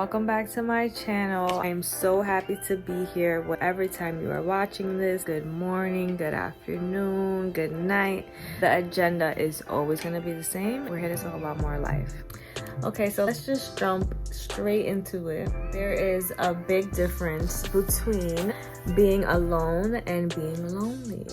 welcome back to my channel. I'm so happy to be here. Whatever time you are watching this, good morning, good afternoon, good night. The agenda is always going to be the same. We're here to talk about more life. Okay, so let's just jump straight into it. There is a big difference between being alone and being lonely.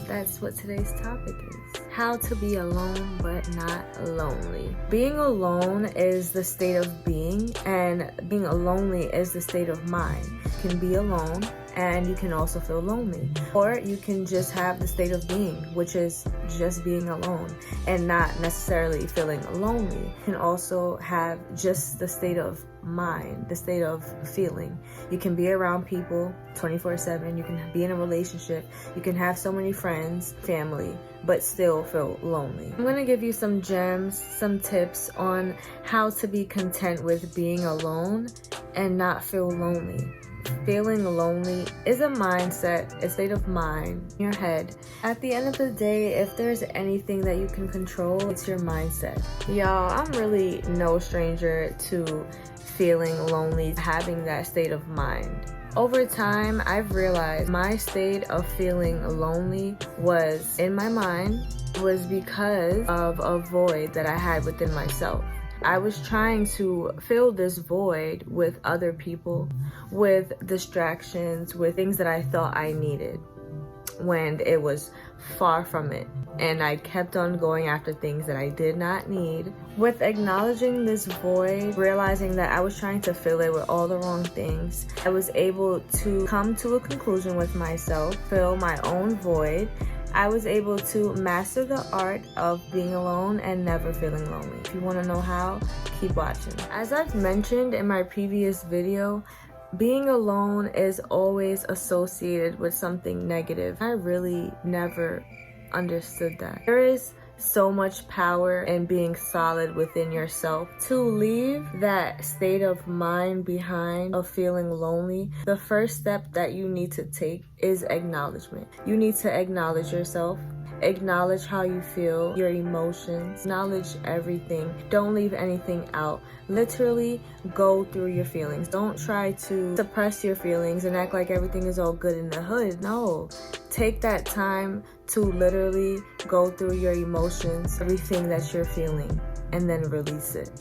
That's what today's topic is. How to be alone but not lonely. Being alone is the state of being, and being lonely is the state of mind. You can be alone and you can also feel lonely. Or you can just have the state of being, which is just being alone and not necessarily feeling lonely. You can also have just the state of mind, the state of feeling. You can be around people 24/7. You can be in a relationship. You can have so many friends, family, but still feel lonely. I'm gonna give you some gems, some tips on how to be content with being alone and not feel lonely. Feeling lonely is a mindset, a state of mind in your head. At the end of the day, if there's anything that you can control, it's your mindset. Y'all, I'm really no stranger to feeling lonely, having that state of mind. Over time, I've realized my state of feeling lonely was in my mind was because of a void that I had within myself. I was trying to fill this void with other people, with distractions, with things that I thought I needed, when it was far from it. And I kept on going after things that I did not need. With acknowledging this void, realizing that I was trying to fill it with all the wrong things, I was able to come to a conclusion with myself, fill my own void. I was able to master the art of being alone and never feeling lonely. If you want to know how, keep watching. As I've mentioned in my previous video, being alone is always associated with something negative. I really never understood that. There is so much power in being solid within yourself. To leave that state of mind behind of feeling lonely, the first step that you need to take is acknowledgement. You need to acknowledge yourself. Acknowledge how you feel, your emotions, acknowledge everything. Don't leave anything out. Literally go through your feelings. Don't try to suppress your feelings and act like everything is all good in the hood. No, take that time to literally go through your emotions, everything that you're feeling, and then release it.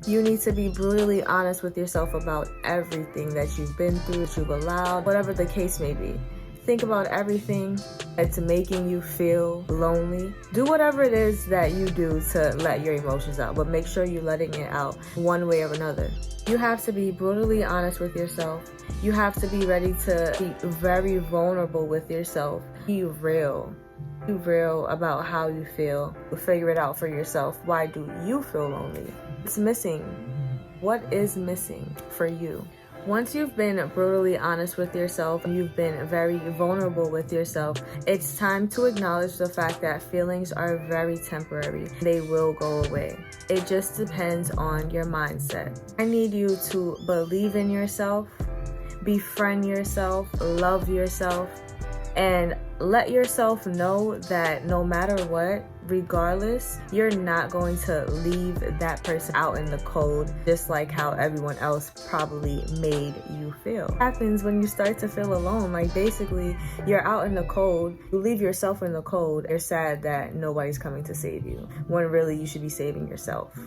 You need to be brutally honest with yourself about everything that you've been through, that you've allowed, whatever the case may be. Think about everything that's making you feel lonely. Do whatever it is that you do to let your emotions out, but make sure you're letting it out one way or another. You have to be brutally honest with yourself. You have to be ready to be very vulnerable with yourself. Be real. Be real about how you feel. Figure it out for yourself. Why do you feel lonely? It's missing. What is missing for you? Once you've been brutally honest with yourself and you've been very vulnerable with yourself, it's time to acknowledge the fact that feelings are very temporary. They will go away. It just depends on your mindset. I need you to believe in yourself, befriend yourself, love yourself, and let yourself know that no matter what, regardless, you're not going to leave that person out in the cold, just like how everyone else probably made you feel. It happens when you start to feel alone. Like basically, you're out in the cold, you leave yourself in the cold, you're sad that nobody's coming to save you, when really you should be saving yourself.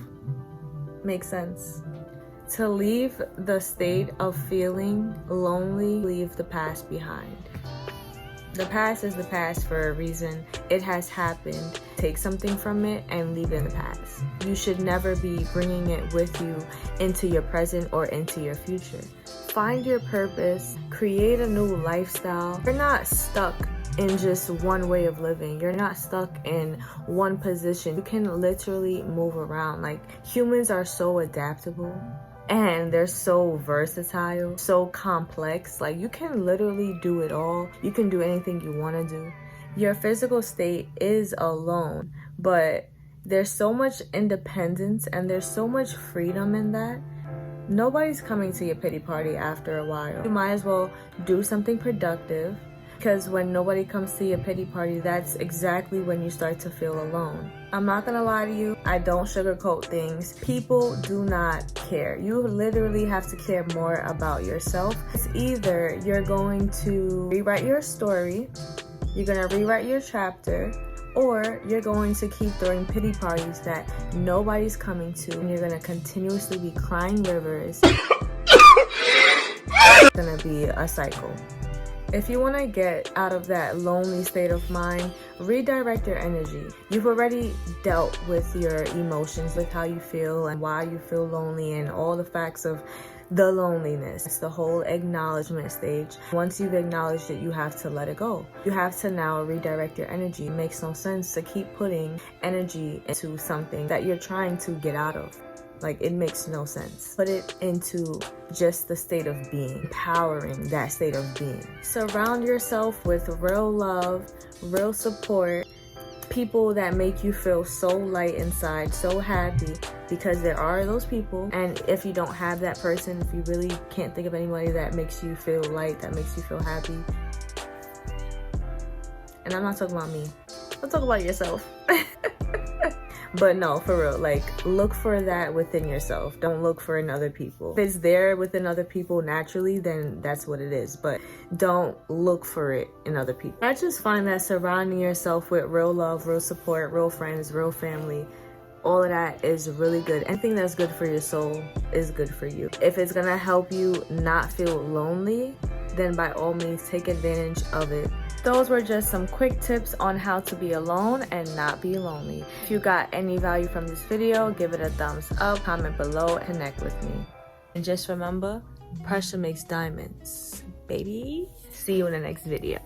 Makes sense? To leave the state of feeling lonely, leave the past behind. The past is the past for a reason. It has happened. Take something from it and leave it in the past. You should never be bringing it with you into your present or into your future. Find your purpose. Create a new lifestyle. You're not stuck in just one way of living. You're not stuck in one position. You can literally move around. Like, humans are so adaptable. And they're so versatile, so complex. Like, you can literally do it all. You can do anything you want to do. Your physical state is alone, but there's so much independence and there's so much freedom in that. Nobody's coming to your pity party after a while. You might as well do something productive. Because when nobody comes to your pity party, that's exactly when you start to feel alone. I'm not gonna lie to you, I don't sugarcoat things. People do not care. You literally have to care more about yourself. It's either you're going to rewrite your story, you're gonna rewrite your chapter, or you're going to keep throwing pity parties that nobody's coming to, and you're gonna continuously be crying rivers. It's gonna be a cycle. If you want to get out of that lonely state of mind, redirect your energy. You've already dealt with your emotions, with how you feel and why you feel lonely and all the facts of the loneliness. It's the whole acknowledgement stage. Once you've acknowledged it, you have to let it go. You have to now redirect your energy. It makes no sense to keep putting energy into something that you're trying to get out of. Like, it makes no sense. Put it into just the state of being, empowering that state of being. Surround yourself with real love, real support, people that make you feel so light inside, so happy, because there are those people. And if you don't have that person, if you really can't think of anybody that makes you feel light, that makes you feel happy, and I'm not talking about me, I'm talking about yourself. But no, for real, like, look for that within yourself. Don't look for in other people. If it's there within other people naturally, then that's what it is. But don't look for it in other people. I just find that surrounding yourself with real love, real support, real friends, real family, all of that is really good. Anything that's good for your soul is good for you. If it's gonna help you not feel lonely, then by all means, take advantage of it. Those were just some quick tips on how to be alone and not be lonely. If you got any value from this video, give it a thumbs up, comment below, connect with me. And just remember, pressure makes diamonds, baby. See you in the next video.